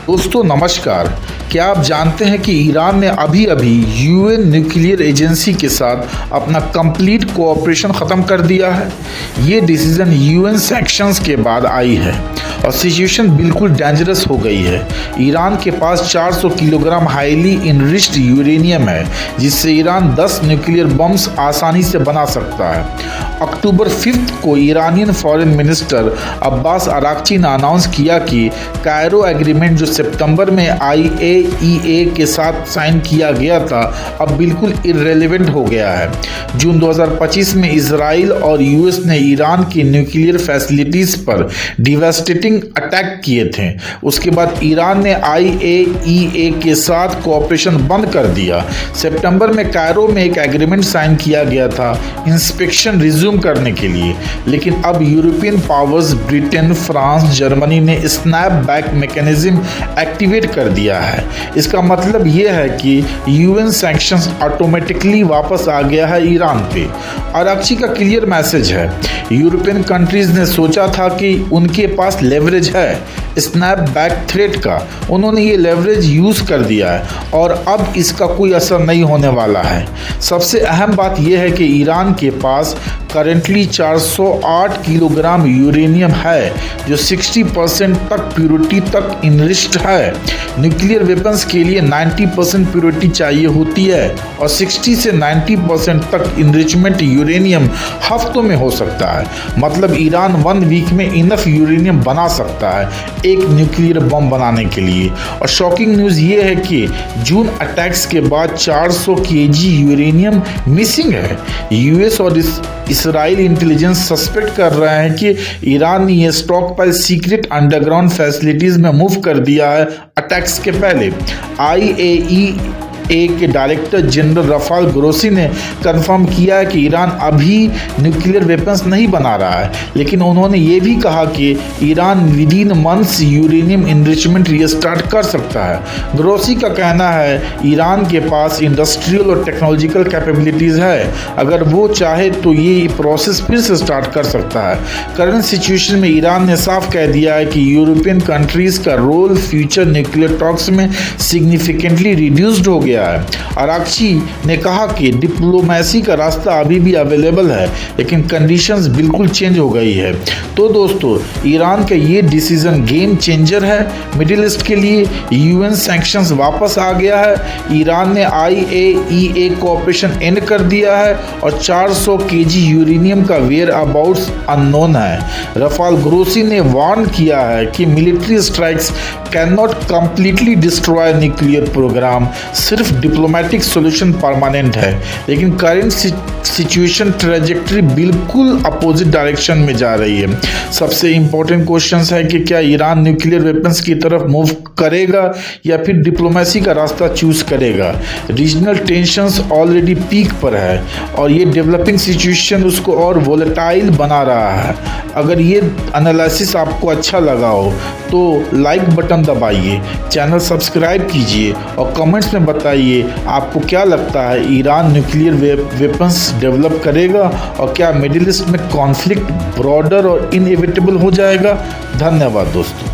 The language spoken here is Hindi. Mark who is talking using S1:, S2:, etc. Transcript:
S1: दोस्तों नमस्कार। क्या आप जानते हैं कि ईरान ने अभी अभी यूएन न्यूक्लियर एजेंसी के साथ अपना कंप्लीट कोऑपरेशन ख़त्म कर दिया है। ये डिसीज़न यूएन सैंक्शंस के बाद आई है और सिचुएशन बिल्कुल डेंजरस हो गई है। ईरान के पास 400 किलोग्राम हाईली इनरिच्ड यूरेनियम है, जिससे ईरान 10 न्यूक्लियर बम्स आसानी से बना सकता है। अक्टूबर 5 को Iranian foreign minister Abbas Araghchi ने अनाउंस किया कि कायरो एग्रीमेंट जो सितंबर में IAEA के साथ साइन किया गया था, अब बिल्कुल इररेलेवेंट हो गया है। जून 2025 में इजराइल और यूएस ने ईरान की न्यूक्लियर फैसिलिटीज़ पर डिवास्टेटिंग अटैक किए थे। उसके बाद ईरान ने IAEA के साथ कोऑपरेशन बंद कर दिया। सितंबर में कायरो में एक एग्रीमेंट साइन किया गया था इंस्पेक्शन रिज्यूम करने के लिए, लेकिन अब European powers Britain, France, Germany ने स्नैप बैक मैकेनिज्म एक्टिवेट कर दिया है। इसका मतलब यह है कि यूएन सैंक्शंस ऑटोमेटिकली वापस आ गया है ईरान पे। अराक्ची का क्लियर मैसेज है, यूरोपियन कंट्रीज ने सोचा था कि उनके पास लेवरेज है स्नैप बैक थ्रेट का, उन्होंने ये लेवरेज यूज़ कर दिया है और अब इसका कोई असर नहीं होने वाला है। सबसे अहम बात यह है कि ईरान के पास करेंटली 408 किलोग्राम यूरेनियम है, जो 60% तक प्योरिटी तक इनरिच्ड है। न्यूक्लियर वेपन्स के लिए 90% प्योरिटी चाहिए होती है और 60 से 90% तक इनरिचमेंट यूरेनियम हफ्तों में हो सकता है। मतलब ईरान 1 वीक में इनफ यूरेनियम बना सकता है एक न्यूक्लियर बम बनाने के लिए। और शॉकिंग न्यूज़ ये है कि जून अटैक्स के बाद 400 केजी यूरेनियम मिसिंग है। यूएस और इसराइल इंटेलिजेंस सस्पेक्ट कर रहे हैं कि ईरान ने ये stock pile secret underground facilities में मूव कर दिया है अटैक्स के पहले। IAEA के डायरेक्टर जनरल रफाल ग्रोसी ने कंफर्म किया है कि ईरान अभी न्यूक्लियर वेपन्स नहीं बना रहा है, लेकिन उन्होंने ये भी कहा कि Iran with in months uranium enrichment restart कर सकता है। ग्रोसी का कहना है ईरान के पास इंडस्ट्रियल और टेक्नोलॉजिकल कैपेबिलिटीज़ है, अगर वो चाहे तो ये प्रोसेस फिर से स्टार्ट कर सकता है। करंट सिचुएशन में ईरान ने साफ कह दिया है कि यूरोपियन कंट्रीज़ का रोल फ्यूचर न्यूक्लियर टॉक्स में सिग्निफिकेंटली रिड्यूस्ड हो गया है। अराक्ची ने कहा कि डिप्लोमेसी का रास्ता अभी भी अवेलेबल है, लेकिन कंडीशंस बिल्कुल चेंज हो गई है। तो दोस्तों, ईरान का ये डिसीजन गेम चेंजर है मिडिल ईस्ट के लिए। यूएन सैंक्शंस वापस आ गया है, ईरान ने IAEA कोऑपरेशन एंड कर दिया है और 400 केजी यूरेनियम का वेयर अबाउट्स अननोन है। रफाल ग्रोसी ने वार्न किया है कि military strikes can not completely destroy nuclear program, सिर्फ डिप्लोमेटिक सॉल्यूशन परमानेंट है। लेकिन करंट सिचुएशन ट्रेजेक्टरी बिल्कुल अपोजिट डायरेक्शन में जा रही है। सबसे इंपॉर्टेंट क्वेश्चन है कि क्या ईरान न्यूक्लियर वेपन्स की तरफ मूव करेगा या फिर डिप्लोमेसी का रास्ता चूज करेगा। रीजनल टेंशंस ऑलरेडी पीक पर है और ये डेवलपिंग सिचुएशन उसको और वोलेटाइल बना रहा है। अगर ये एनालिसिस आपको अच्छा लगा हो तो लाइक बटन दबाइए, चैनल सब्सक्राइब कीजिए और कमेंट्स में बताइए आपको क्या लगता है ईरान न्यूक्लियर वेपन्स डेवलप करेगा और क्या मिडिल ईस्ट में कॉन्फ्लिक्ट ब्रॉडर और इनएविटेबल हो जाएगा। धन्यवाद दोस्तों।